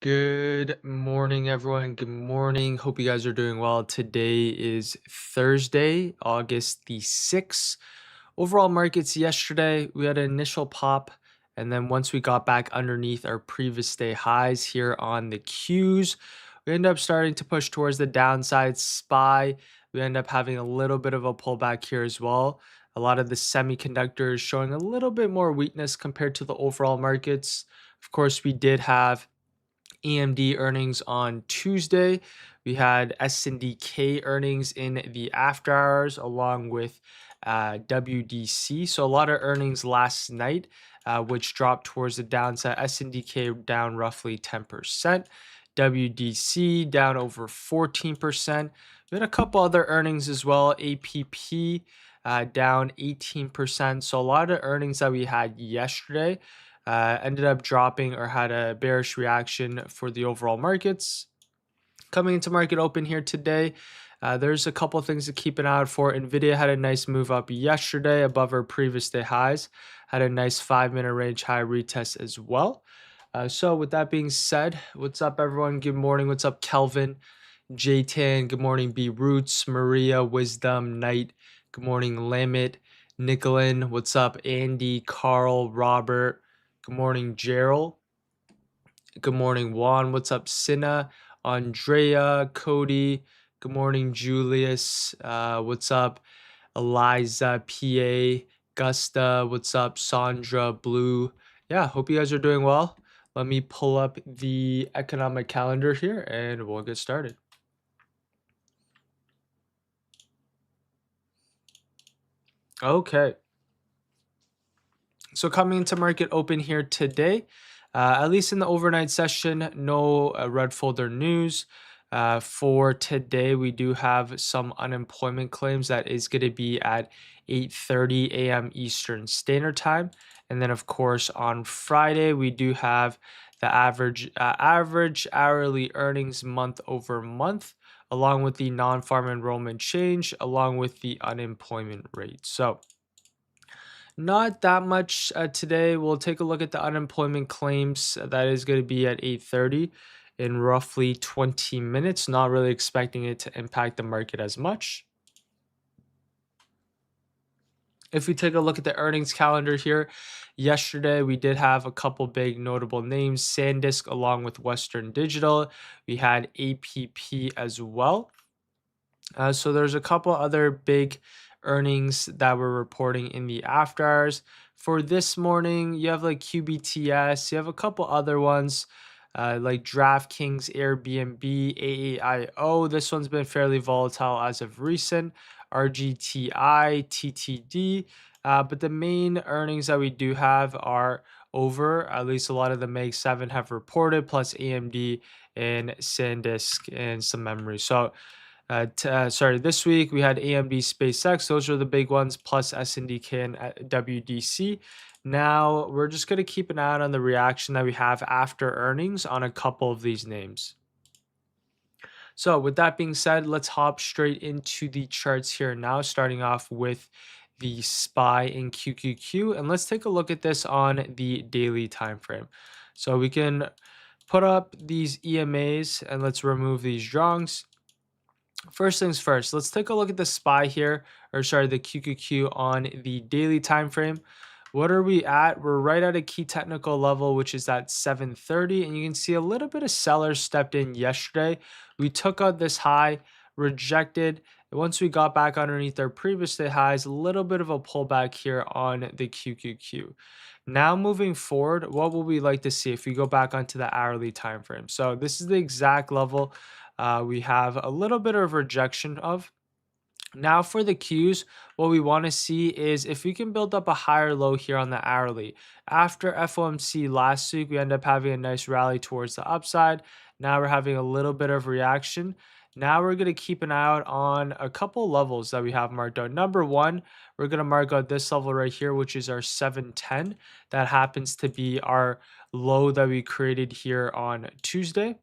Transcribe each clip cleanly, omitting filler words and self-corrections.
Good morning, everyone. Good morning. Hope you guys are doing well. Today is Thursday, August the 6th. Overall markets yesterday, we had an initial pop, and then once we got back underneath our previous day highs here on the Qs, we end up starting to push towards the downside SPY. We end up having a little bit of a pullback here as well. A lot of the semiconductors showing a little bit more weakness compared to the overall markets. Of course, we did have AMD earnings on Tuesday. We had SNDK earnings in the after hours along with WDC. So a lot of earnings last night, which dropped towards the downside. SNDK down roughly 10%. WDC down over 14%. We had a couple other earnings as well. APP down 18%. So a lot of earnings that we had yesterday ended up dropping or had a bearish reaction for the overall markets. Coming into market open here today, there's a couple things to keep an eye out for. Nvidia had a nice move up yesterday above our previous day highs, had a nice 5-minute range high retest as well. So with that being said, what's up everyone? Good morning. What's up Kelvin, J-Tan? Good morning B Roots, Maria, Wisdom, Knight. Good morning Lamit, Nicolin. What's up Andy, Carl, Robert? Good morning, Gerald. Good morning, Juan. What's up, Cinna? Andrea, Cody. Good morning, Julius. What's up, Eliza, PA, Gusta? What's up, Sandra, Blue? Yeah, hope you guys are doing well. Let me pull up the economic calendar here and we'll get started. Okay. So coming into market open here today, at least in the overnight session, no red folder news. For today, we do have some unemployment claims that is going to be at 8:30 a.m. Eastern Standard Time. And then, of course, on Friday, we do have the average hourly earnings month over month, along with the non-farm enrollment change, along with the unemployment rate. So not that much today. We'll take a look at the unemployment claims. That is going to be at 8:30 in roughly 20 minutes. Not really expecting it to impact the market as much. If we take a look at the earnings calendar here, yesterday we did have a couple big notable names, SanDisk along with Western Digital. We had APP as well. So there's a couple other big earnings that we're reporting in the after hours. For this morning, you have like QBTS, you have a couple other ones like DraftKings, Airbnb, AAIO. This one's been fairly volatile as of recent. RGTI, TTD. But the main earnings that we do have are over. At least a lot of the Mag 7 have reported, plus AMD and SanDisk and some memory. So this week we had AMD, SpaceX. Those are the big ones, plus SNDK and WDC. Now we're just going to keep an eye out on the reaction that we have after earnings on a couple of these names. So with that being said, let's hop straight into the charts here now, starting off with the SPY in QQQ. And let's take a look at this on the daily time frame. So we can put up these EMAs and let's remove these drawings. First things first, let's take a look at the SPY here, or sorry, the QQQ on the daily time frame. What are we at? We're right at a key technical level, which is at 730, and you can see a little bit of sellers stepped in yesterday. We took out this high, rejected. Once we got back underneath our previous day highs, a little bit of a pullback here on the QQQ. Now moving forward, what will we like to see if we go back onto the hourly time frame? So this is the exact level we have a little bit of rejection of. Now for the Qs, what we want to see is if we can build up a higher low here on the hourly. After FOMC last week, we end up having a nice rally towards the upside. Now we're having a little bit of reaction. Now we're going to keep an eye out on a couple levels that we have marked out. Number one, we're going to mark out this level right here, which is our 710. That happens to be our low that we created here on Tuesday.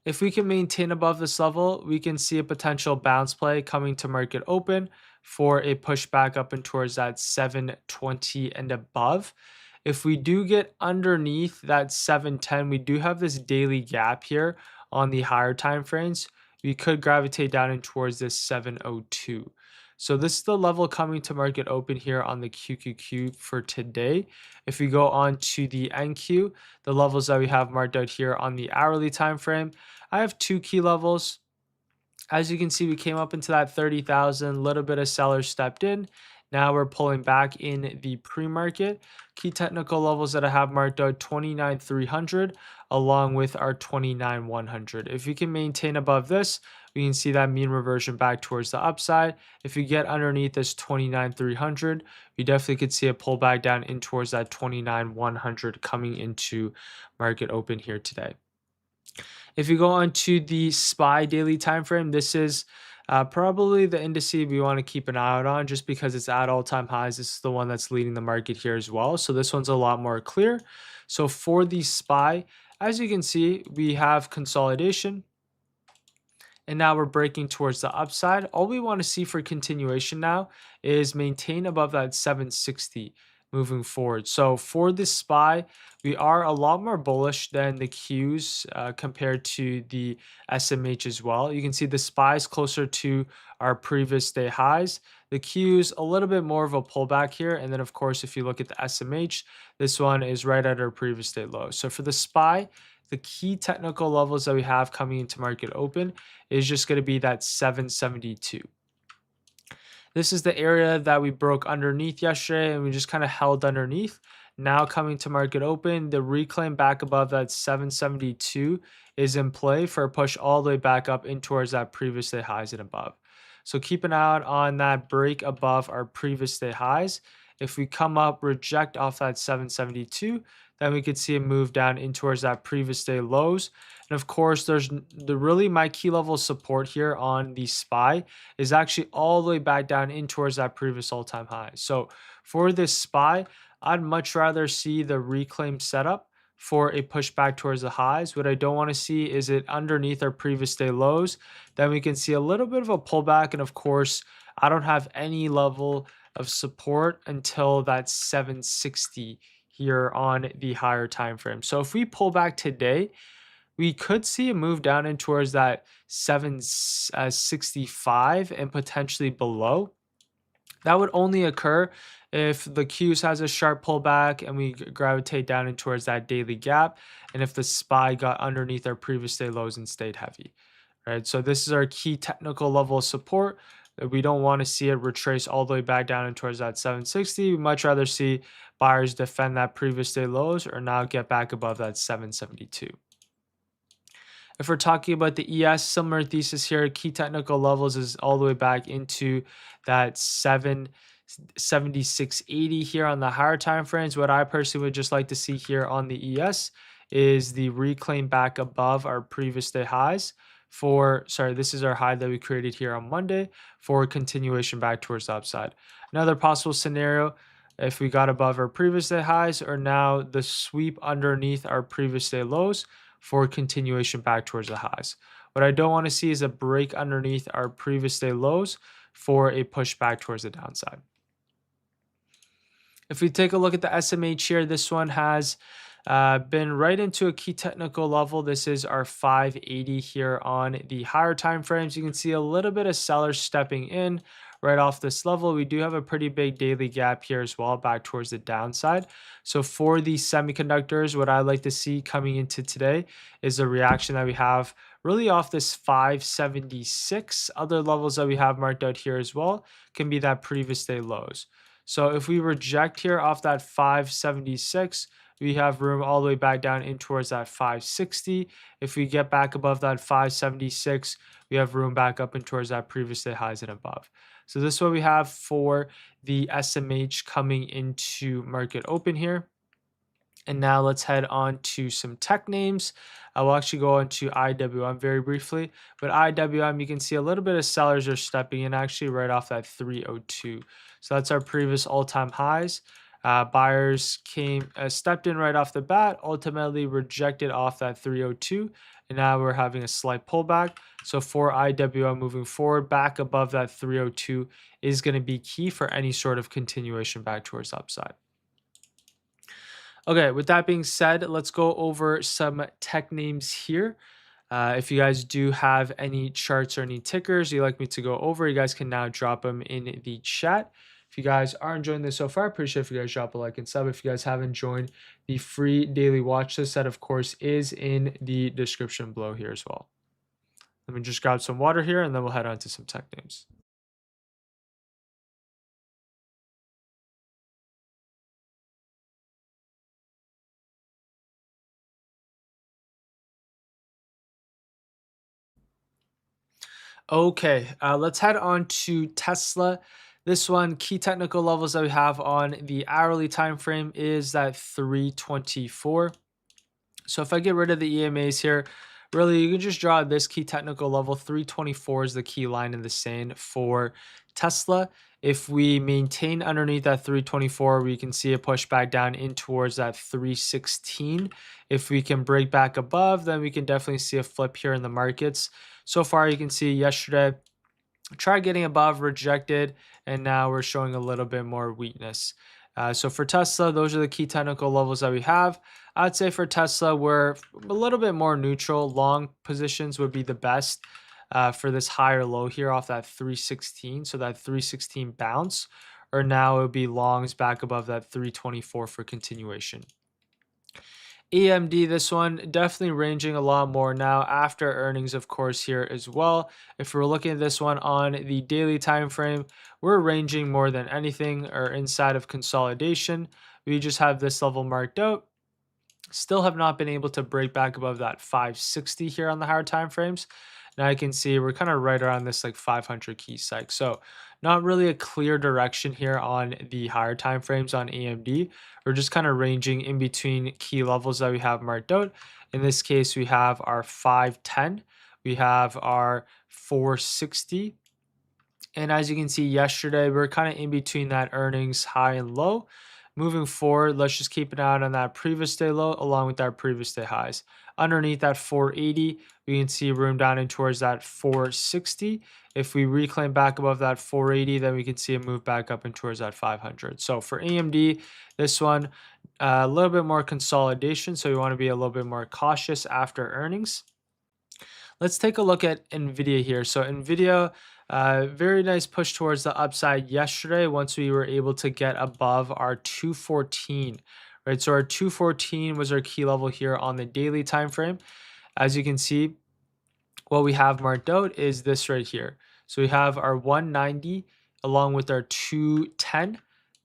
If we can maintain above this level, we can see a potential bounce play coming to market open for a pushback up and towards that 720 and above. If we do get underneath that 710, we do have this daily gap here on the higher time frames. We could gravitate down in towards this 702. So this is the level coming to market open here on the QQQ for today. If we go on to the NQ, the levels that we have marked out here on the hourly time frame, I have two key levels. As you can see, we came up into that 30,000, little bit of sellers stepped in. Now we're pulling back in the pre-market. Key technical levels that I have marked out 29,300 along with our 29,100. If we can maintain above this, we can see that mean reversion back towards the upside. If we get underneath this 29,300, we definitely could see a pullback down in towards that 29,100 coming into market open here today. If you go on to the SPY daily time frame, this is probably the indice we want to keep an eye out on just because it's at all-time highs. This is the one that's leading the market here as well. So this one's a lot more clear. So for the SPY, as you can see, we have consolidation. And now we're breaking towards the upside. All we want to see for continuation now is maintain above that 760 moving forward. So for this SPY, we are a lot more bullish than the Qs compared to the SMH as well. You can see the SPY is closer to our previous day highs. The Qs a little bit more of a pullback here. And then of course, if you look at the SMH, this one is right at our previous day low. So for the SPY, the key technical levels that we have coming into market open is just going to be that 772. This is the area that we broke underneath yesterday and we just kind of held underneath. Now coming to market open, the reclaim back above that 772 is in play for a push all the way back up in towards that previous day highs and above. So keep an eye out on that break above our previous day highs. If we come up, reject off that 772, then we could see a move down in towards that previous day lows. And of course, there's really my key level support here on the SPY is actually all the way back down in towards that previous all-time high. So for this SPY, I'd much rather see the reclaim setup for a pushback towards the highs. What I don't want to see is it underneath our previous day lows. Then we can see a little bit of a pullback. And of course, I don't have any level of support until that 760 here on the higher time frame. So if we pull back today, we could see a move down in towards that 765 and potentially below. That would only occur if the Qs has a sharp pullback and we gravitate down in towards that daily gap, and if the SPY got underneath our previous day lows and stayed heavy. Right, so this is our key technical level of support. We don't want to see it retrace all the way back down in towards that 760. We'd much rather see buyers defend that previous day lows or now get back above that 772. If we're talking about the ES, similar thesis here, key technical levels is all the way back into that 7680 here on the higher time frames. What I personally would just like to see here on the ES is the reclaim back above our previous day highs this is our high that we created here on Monday for continuation back towards the upside. Another possible scenario, if we got above our previous day highs or now the sweep underneath our previous day lows for continuation back towards the highs. What I don't want to see is a break underneath our previous day lows for a push back towards the downside. If we take a look at the SMH here, this one has been right into a key technical level. This is our 580 here on the higher time frames. You can see a little bit of sellers stepping in right off this level. We do have a pretty big daily gap here as well back towards the downside. So for the semiconductors, what I like to see coming into today is a reaction that we have really off this 576. Other levels that we have marked out here as well can be that previous day lows. So if we reject here off that 576, we have room all the way back down in towards that 560. If we get back above that 576, we have room back up in towards that previous day highs and above. So this is what we have for the SMH coming into market open here. And now let's head on to some tech names. I will actually go into IWM very briefly, but IWM, you can see a little bit of sellers are stepping in actually right off that 302. So that's our previous all-time highs. Buyers stepped in right off the bat, ultimately rejected off that 302, and now we're having a slight pullback. So for IWM moving forward, back above that 302 is going to be key for any sort of continuation back towards the upside. Okay, with that being said, let's go over some tech names here. If you guys do have any charts or any tickers you'd like me to go over, you guys can now drop them in the chat. If you guys are enjoying this so far, I appreciate if you guys drop a like and sub. If you guys haven't joined the free daily watch list, that of course is in the description below here as well. Let me just grab some water here and then we'll head on to some tech names. Okay, let's head on to Tesla. This one, key technical levels that we have on the hourly time frame is that 324. So if I get rid of the EMAs here, really you can just draw this key technical level. 324 is the key line in the sand for Tesla. If we maintain underneath that 324, we can see a push back down in towards that 316. If we can break back above, then we can definitely see a flip here in the markets. So far, you can see yesterday, tried getting above, rejected, and now we're showing a little bit more weakness. So for Tesla, those are the key technical levels that we have. I'd say for Tesla, we're a little bit more neutral. Long positions would be the best for this higher low here off that 316. So that 316 bounce, or now it would be longs back above that 324 for continuation. EMD, this one definitely ranging a lot more now after earnings, of course, here as well. If we're looking at this one on the daily time frame, we're ranging more than anything or inside of consolidation. We just have this level marked out. Still have not been able to break back above that 560 here on the higher time frames. Now you can see we're kind of right around this like 500 key cycle. So not really a clear direction here on the higher time frames on AMD. We're just kind of ranging in between key levels that we have marked out. In this case, we have our 510, we have our 460. And as you can see yesterday, we're kind of in between that earnings high and low. Moving forward, let's just keep an eye on that previous day low along with our previous day highs. Underneath that 480, we can see room down in towards that 460. If we reclaim back above that 480, then we can see a move back up in towards that 500. So for AMD, this one, a little bit more consolidation. So we want to be a little bit more cautious after earnings. Let's take a look at NVIDIA here. So NVIDIA, very nice push towards the upside yesterday once we were able to get above our 214, right? So our 214 was our key level here on the daily time frame. As you can see, what we have marked out is this right here. So we have our 190 along with our 210.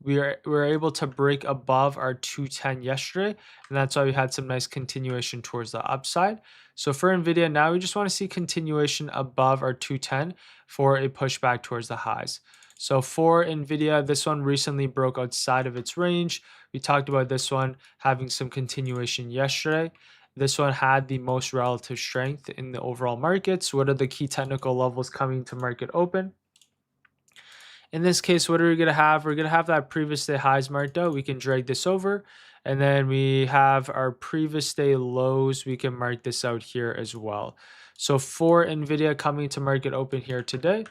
We were able to break above our 210 yesterday, and that's why we had some nice continuation towards the upside. So for NVIDIA, now we just want to see continuation above our 210 for a pushback towards the highs. So for NVIDIA, this one recently broke outside of its range. We talked about this one having some continuation yesterday. This one had the most relative strength in the overall markets. What are the key technical levels coming to market open? In this case, what are we going to have? We're going to have that previous day highs marked out. We can drag this over. And then we have our previous day lows. We can mark this out here as well. So for NVIDIA coming to market open here today,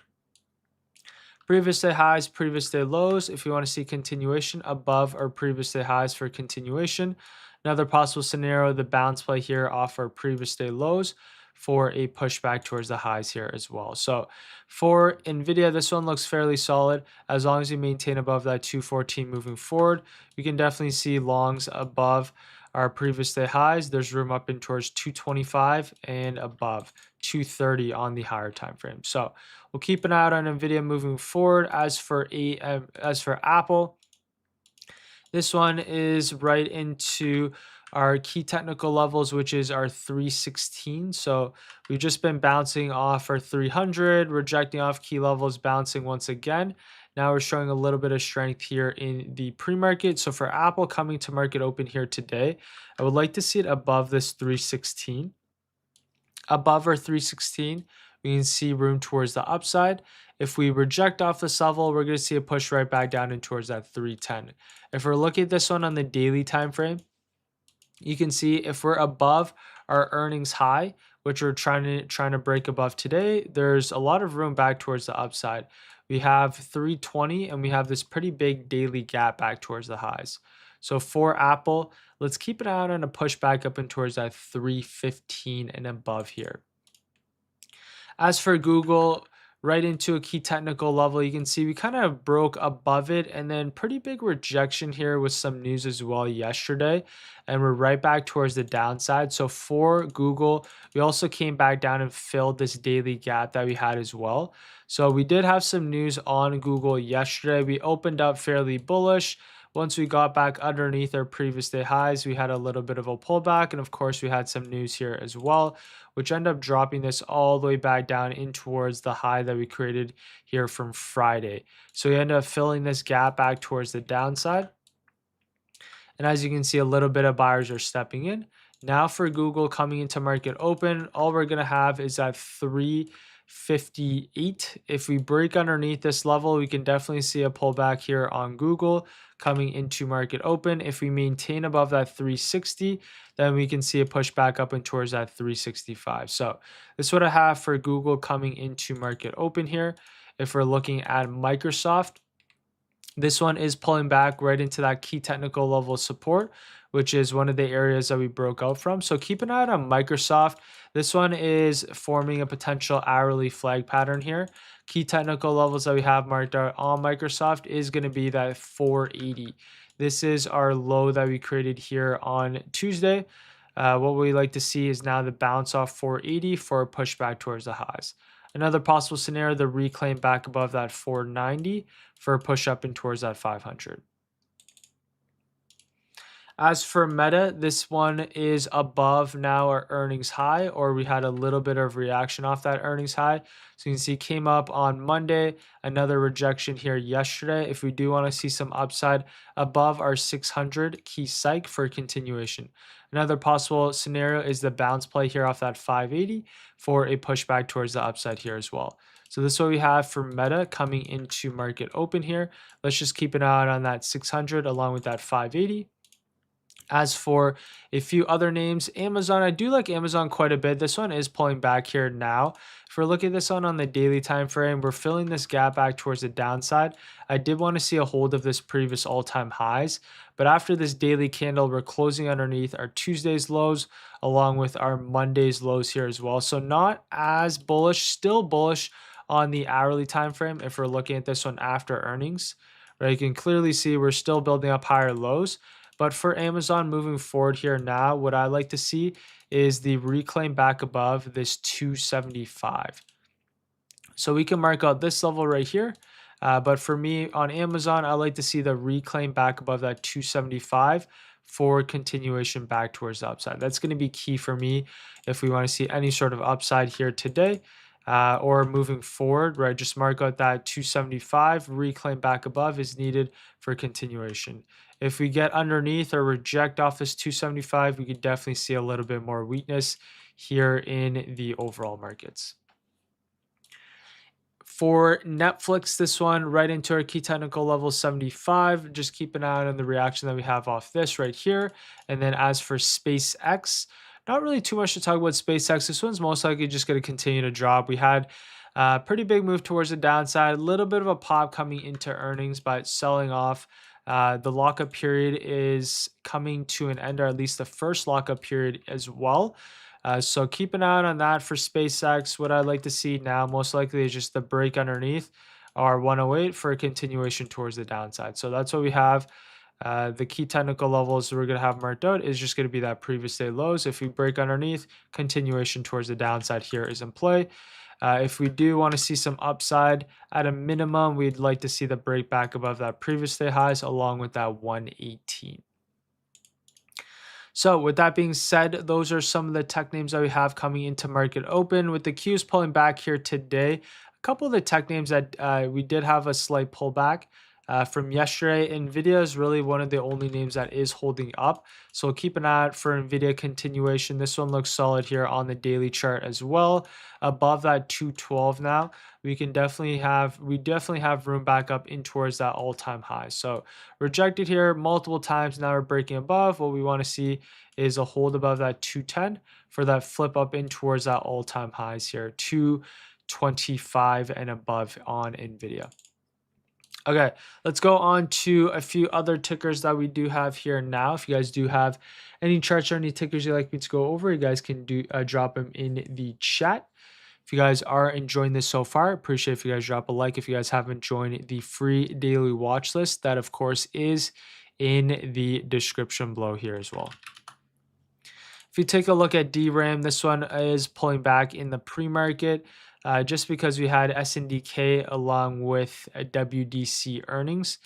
previous day highs, previous day lows. If you want to see continuation above our previous day highs for continuation. Another possible scenario, the bounce play here off our previous day lows for a pushback towards the highs here as well. So for NVIDIA, this one looks fairly solid. As long as you maintain above that 214 moving forward, we can definitely see longs above our previous day highs. There's room up in towards 225 and above 230 on the higher time frame. So we'll keep an eye out on NVIDIA moving forward. As for Apple, this one is right into our key technical levels, which is our 316. So we've just been bouncing off our 300, rejecting off key levels, bouncing once again. Now we're showing a little bit of strength here in the pre-market. So for Apple coming to market open here today, I would like to see it above this 316. Above our 316, we can see room towards the upside. If we reject off this level, we're going to see a push right back down in towards that 310. If we're looking at this one on the daily time frame, you can see if we're above our earnings high, which we're trying to break above today, there's a lot of room back towards the upside. We have 320 and we have this pretty big daily gap back towards the highs. So for Apple, let's keep an eye out on a pushback up and towards that 315 and above here. As for Google, right into a key technical level, you can see we kind of broke above it and then pretty big rejection here with some news as well yesterday. And we're right back towards the downside. So for Google, we also came back down and filled this daily gap that we had as well. So we did have some news on Google yesterday. We opened up fairly bullish. Once we got back underneath our previous day highs, we had a little bit of a pullback. And of course, we had some news here as well, which ended up dropping this all the way back down in towards the high that we created here from Friday. So we ended up filling this gap back towards the downside. And as you can see, a little bit of buyers are stepping in. Now for Google coming into market open, all we're going to have is that 358. If we break underneath this level, we can definitely see a pullback here on Google coming into market open. If we maintain above that 360, then we can see a push back up and towards that 365. So this is what I have for Google coming into market open here. If we're looking at Microsoft, this one is pulling back right into that key technical level support, which is one of the areas that we broke out from. So keep an eye out on Microsoft. This one is forming a potential hourly flag pattern here. Key technical levels that we have marked out on Microsoft is going to be that 480. This is our low that we created here on Tuesday. What we like to see is now the bounce off 480 for a pushback towards the highs. Another possible scenario, the reclaim back above that 490 for a push up and towards that 500. As for Meta, this one is above now our earnings high, or we had a little bit of reaction off that earnings high. So you can see came up on Monday, another rejection here yesterday. If we do want to see some upside above our 600 key psych for continuation. Another possible scenario is the bounce play here off that 580 for a pushback towards the upside here as well. So this is what we have for Meta coming into market open here. Let's just keep an eye on that 600 along with that 580. As for a few other names, Amazon, I do like Amazon quite a bit. This one is pulling back here now. If we're looking at this one on the daily time frame, we're filling this gap back towards the downside. I did want to see a hold of this previous all-time highs, but after this daily candle, we're closing underneath our Tuesday's lows along with our Monday's lows here as well. So not as bullish, still bullish on the hourly time frame if we're looking at this one after earnings. Right, you can clearly see we're still building up higher lows. But for Amazon moving forward here now, what I like to see is the reclaim back above this 275. So we can mark out this level right here. But for me on Amazon, I like to see the reclaim back above that 275 for continuation back towards the upside. That's going to be key for me if we want to see any sort of upside here today. Or moving forward, right? Just mark out that 275, reclaim back above is needed for continuation. If we get underneath or reject off this 275, we could definitely see a little bit more weakness here in the overall markets. For Netflix, this one right into our key technical level 75. Just keep an eye on the reaction that we have off this right here. And then as for SpaceX, not really too much to talk about SpaceX. This one's most likely just going to continue to drop. We had a pretty big move towards the downside, a little bit of a pop coming into earnings, but selling off. The lockup period is coming to an end, or at least the first lockup period as well. So keep an eye out on that for SpaceX. What I'd like to see now, most likely, is just the break underneath our 108 for a continuation towards the downside. So that's what we have. The key technical levels we're going to have marked out is just going to be that previous day lows. If we break underneath, continuation towards the downside here is in play. If we do want to see some upside, at a minimum, we'd like to see the break back above that previous day highs along with that 118. So with that being said, those are some of the tech names that we have coming into market open. With the Qs pulling back here today, a couple of the tech names that we did have a slight pullback from yesterday. Nvidia is really one of the only names that is holding up. So keep an eye out for Nvidia continuation. This one looks solid here on the daily chart as well. Above that 212 now, we definitely have room back up in towards that all-time high. So rejected here multiple times. Now we're breaking above. What we want to see is a hold above that 210 for that flip up in towards that all-time highs here, 225 and above on Nvidia. Okay, let's go on to a few other tickers that we do have here now. If you guys do have any charts or any tickers you'd like me to go over, you guys can do drop them in the chat. If you guys are enjoying this so far, appreciate if you guys drop a like. If you guys haven't joined the free daily watch list, that of course is in the description below here as well. If you take a look at DRAM, this one is pulling back in the pre-market just because we had SNDK along with WDC earnings.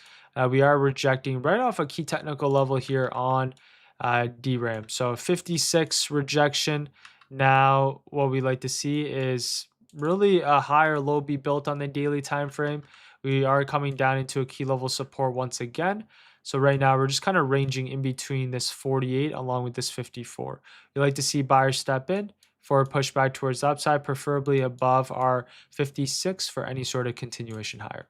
We are rejecting right off a key technical level here on DRAM. So 56 rejection. Now what we like to see is really a higher low be built on the daily time frame. We are coming down into a key level support once again. So right now we're just kind of ranging in between this 48 along with this 54. We like to see buyers step in for a pushback towards the upside, preferably above our 56 for any sort of continuation higher.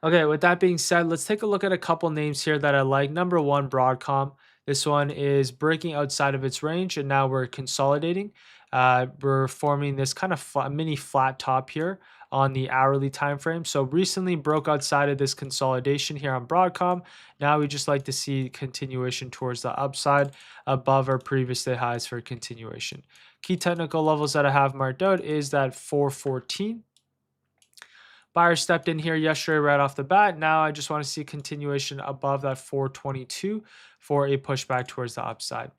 Okay, with that being said, let's take a look at a couple names here that I like. Number one, Broadcom. This one is breaking outside of its range, and now we're consolidating. We're forming this kind of mini flat top here on the hourly time frame. So recently broke outside of this consolidation here on Broadcom. Now we just like to see continuation towards the upside above our previous day highs for continuation. Key technical levels that I have marked out is that 414. Buyer stepped in here yesterday right off the bat. Now I just want to see continuation above that 422 for a pushback towards the upside.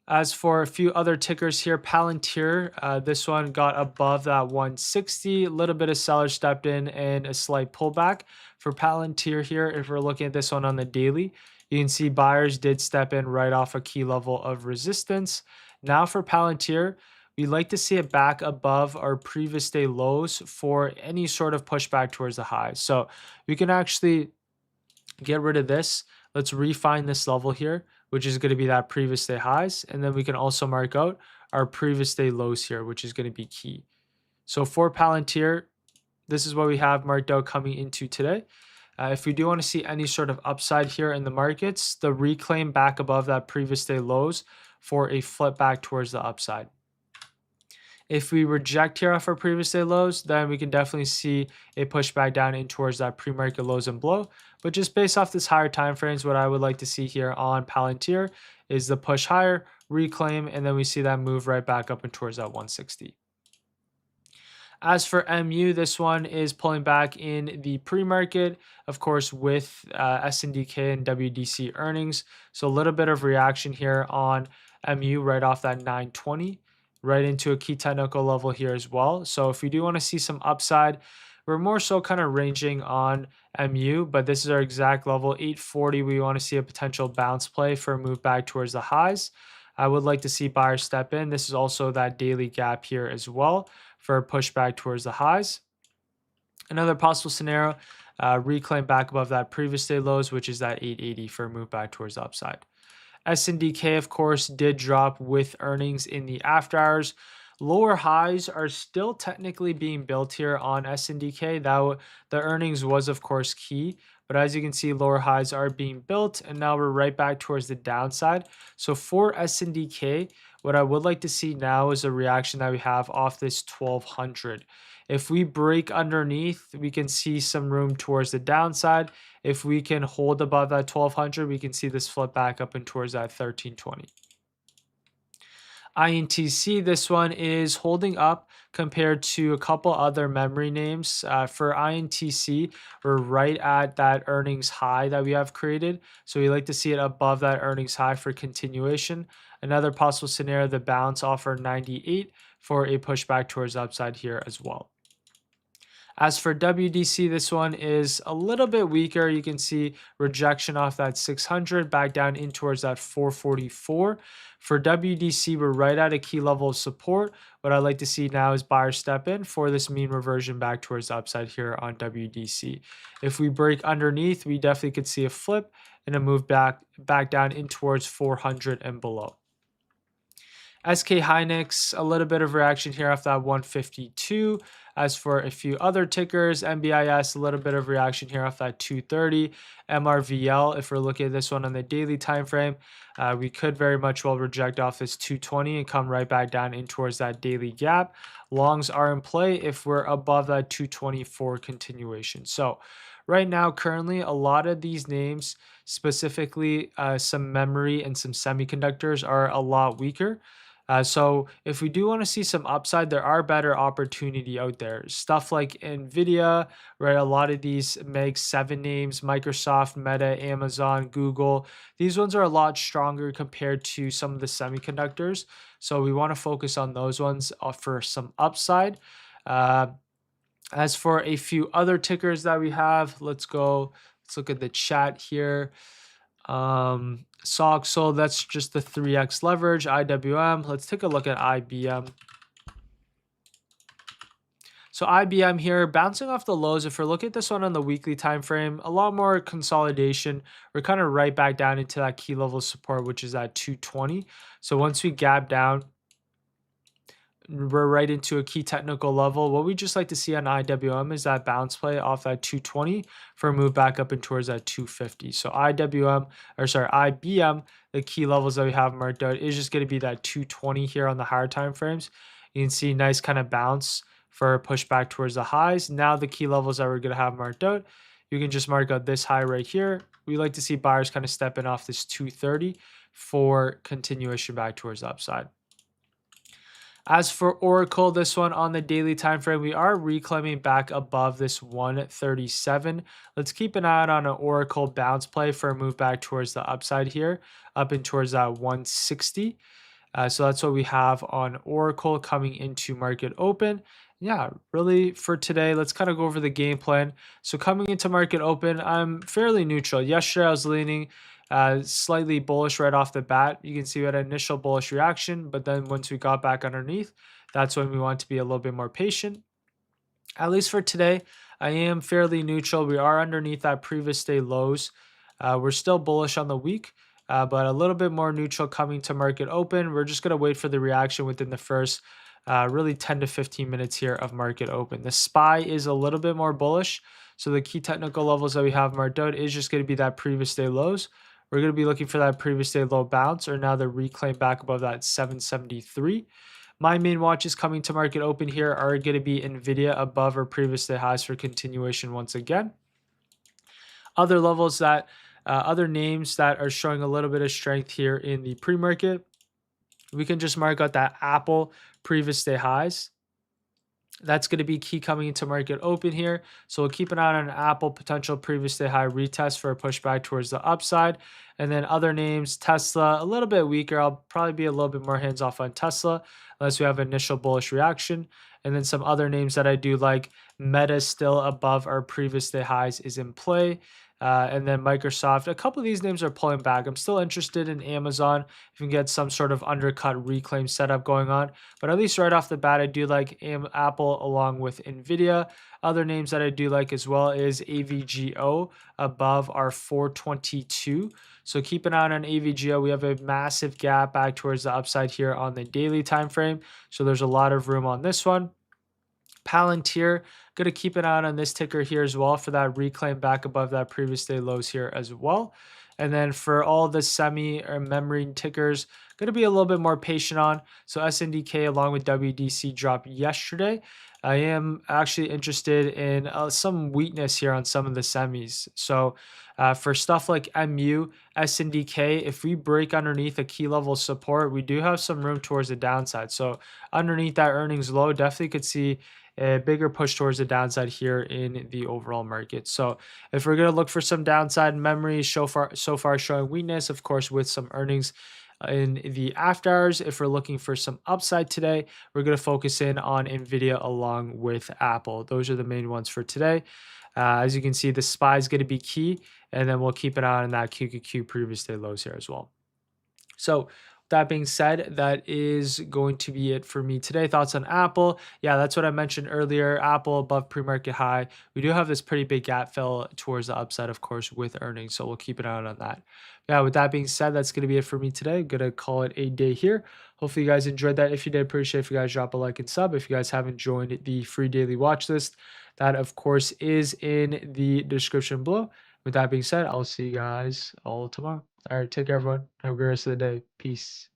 As for a few other tickers here, Palantir, this one got above that 160. A little bit of sellers stepped in and a slight pullback. For Palantir here, if we're looking at this one on the daily, you can see buyers did step in right off a key level of resistance. Now for Palantir, we like to see it back above our previous day lows for any sort of pushback towards the highs. So we can actually get rid of this. Let's refine this level here, which is going to be that previous day highs. And then we can also mark out our previous day lows here, which is going to be key. So for Palantir, this is what we have marked out coming into today. If we do want to see any sort of upside here in the markets, the reclaim back above that previous day lows for a flip back towards the upside. If we reject here off our previous day lows, then we can definitely see a pushback down in towards that pre-market lows and below. But just based off this higher time frames, what I would like to see here on Palantir is the push higher, reclaim, and then we see that move right back up and towards that 160. As for MU, this one is pulling back in the pre-market, of course, with SNDK and WDC earnings. So a little bit of reaction here on MU right off that 920. Right into a key technical level here as well. So if we do want to see some upside, we're more so kind of ranging on MU, but this is our exact level, 840. We want to see a potential bounce play for a move back towards the highs. I would like to see buyers step in. This is also that daily gap here as well for a pushback towards the highs. Another possible scenario, reclaim back above that previous day lows, which is that 880 for a move back towards the upside. SNDK, of course, did drop with earnings in the after hours. Lower highs are still technically being built here on SNDK. That the earnings was, of course, key. But as you can see, lower highs are being built, and now we're right back towards the downside. So for SNDK, what I would like to see now is a reaction that we have off this 1200. If we break underneath, we can see some room towards the downside. If we can hold above that 1200, we can see this flip back up and towards that 1320. INTC, this one is holding up compared to a couple other memory names. For INTC, we're right at that earnings high that we have created. So we like to see it above that earnings high for continuation. Another possible scenario, the bounce offer 98 for a pushback towards the upside here as well. As for WDC, this one is a little bit weaker. You can see rejection off that 600 back down in towards that 444. For WDC, we're right at a key level of support. What I'd like to see now is buyers step in for this mean reversion back towards the upside here on WDC. If we break underneath, we definitely could see a flip and a move back down in towards 400 and below. SK Hynix, a little bit of reaction here off that 152. As for a few other tickers, MBIS, a little bit of reaction here off that 230. MRVL, if we're looking at this one on the daily time frame, we could very much well reject off this 220 and come right back down in towards that daily gap. Longs are in play if we're above that 224 continuation. So right now, currently, a lot of these names, specifically some memory and some semiconductors, are a lot weaker. So if we do want to see some upside, there are better opportunity out there. Stuff like Nvidia, right? A lot of these Mag 7 names, Microsoft, Meta, Amazon, Google, these ones are a lot stronger compared to some of the semiconductors. So we want to focus on those ones for some upside. Uh, as for a few other tickers that we have, let's go. Let's look at the chat here. SOG, so that's just the 3x leverage. IWM, let's take a look at IBM. So IBM here bouncing off the lows. If we're looking at this one on the weekly time frame, a lot more consolidation. We're kind of right back down into that key level support, which is at 220. So once we gap down, we're right into a key technical level. What we just like to see on IWM is that bounce play off that 220 for a move back up and towards that 250. So IBM, the key levels that we have marked out is just going to be that 220 here on the higher time frames. You can see nice kind of bounce for a push back towards the highs. Now the key levels that we're going to have marked out, you can just mark out this high right here. We like to see buyers kind of stepping off this 230 for continuation back towards the upside. As for Oracle, this one on the daily time frame, we are reclaiming back above this 137. Let's keep an eye out on an Oracle bounce play for a move back towards the upside here, up and towards that 160. So that's what we have on Oracle coming into market open. Yeah, really for today, let's kind of go over the game plan. So coming into market open, I'm fairly neutral. Yesterday, I was leaning slightly bullish right off the bat. You can see we had an initial bullish reaction, but then once we got back underneath, that's when we want to be a little bit more patient. At least for today, I am fairly neutral. We are underneath that previous day lows. We're still bullish on the week, but a little bit more neutral coming to market open. We're just going to wait for the reaction within the first really 10 to 15 minutes here of market open. The SPY is a little bit more bullish. So the key technical levels that we have marked out is just going to be that previous day lows. We're going to be looking for that previous day low bounce or now the reclaim back above that 773. My main watches coming to market open here are going to be Nvidia above our previous day highs for continuation once again. Other levels that, other names that are showing a little bit of strength here in the pre-market, we can just mark out that Apple previous day highs. That's going to be key coming into market open here. So we'll keep an eye on an Apple potential previous day high retest for a pushback towards the upside. And then other names, Tesla, a little bit weaker. I'll probably be a little bit more hands off on Tesla unless we have initial bullish reaction. And then some other names that I do like, Meta still above our previous day highs is in play. And then Microsoft, a couple of these names are pulling back. I'm still interested in Amazon if we can get some sort of undercut reclaim setup going on. But at least right off the bat, I do like Apple along with Nvidia. Other names that I do like as well is AVGO above our 422. So keep an eye on AVGO. We have a massive gap back towards the upside here on the daily time frame. So there's a lot of room on this one. Palantir, going to keep an eye on this ticker here as well for that reclaim back above that previous day lows here as well. And then for all the semi or memory tickers, going to be a little bit more patient on. So SNDK along with WDC dropped yesterday. I am actually interested in some weakness here on some of the semis. So for stuff like MU, SNDK, if we break underneath a key level support, we do have some room towards the downside. So underneath that earnings low, definitely could see a bigger push towards the downside here in the overall market. So if we're going to look for some downside, memory so far showing weakness, of course, with some earnings in the after hours. If we're looking for some upside today, we're going to focus in on Nvidia along with Apple. Those are the main ones for today. As you can see, the SPY is going to be key, and then we'll keep an eye on that QQQ previous day lows here as well. So that being said, that is going to be it for me today. Thoughts on Apple? Yeah, that's what I mentioned earlier. Apple above pre-market high. We do have this pretty big gap fill towards the upside, of course, with earnings. So we'll keep an eye on that. Yeah, with that being said, that's going to be it for me today. I'm going to call it a day here. Hopefully you guys enjoyed that. If you did, appreciate if you guys drop a like and sub. If you guys haven't joined the free daily watch list, that of course is in the description below. With that being said, I'll see you guys all tomorrow. All right, take care, everyone. Have a great rest of the day. Peace.